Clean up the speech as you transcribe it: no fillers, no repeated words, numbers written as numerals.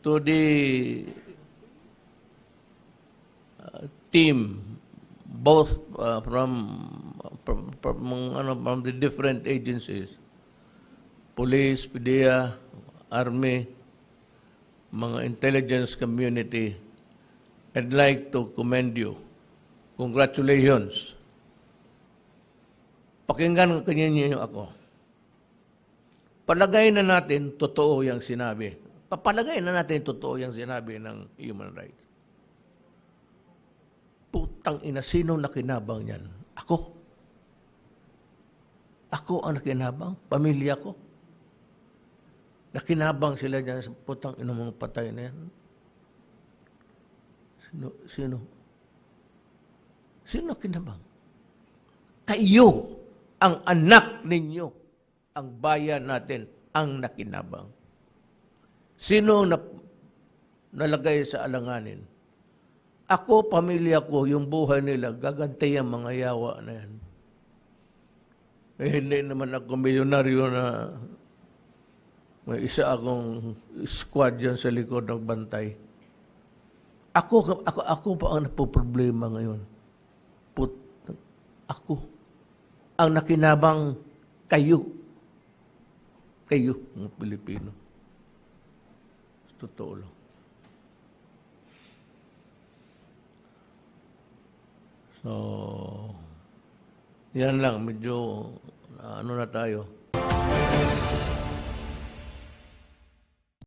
To the team, both from the different agencies, police, PDEA, Army, mga intelligence community, I'd like to commend you. Congratulations. Pakinggan ninyo ako. Palagay na natin totoo yung sinabi. Papalagay na natin totoo yung sinabi ng human rights. Putang ina, sino nakinabang yan? Ako. Ako ang nakinabang. Pamilya ko. Nakinabang sila dyan sa putang ina mga patay na yan. Sino? Sino nakinabang? Kayo, ang anak ninyo, ang bayan natin, ang nakinabang. Sino nalagay sa alanganin? Ako, pamilya ko, yung buhay nila, gagantay ang mga yawa na yan. Eh, hindi naman ako milyonaryo na may isa akong squad yan sa likod ng bantay. Ako pa ang napoproblema ngayon. Ako. Ang nakinabang kayo. Kayo, mga Pilipino. Totoo lang. So, yan lang. Medyo, ano na tayo.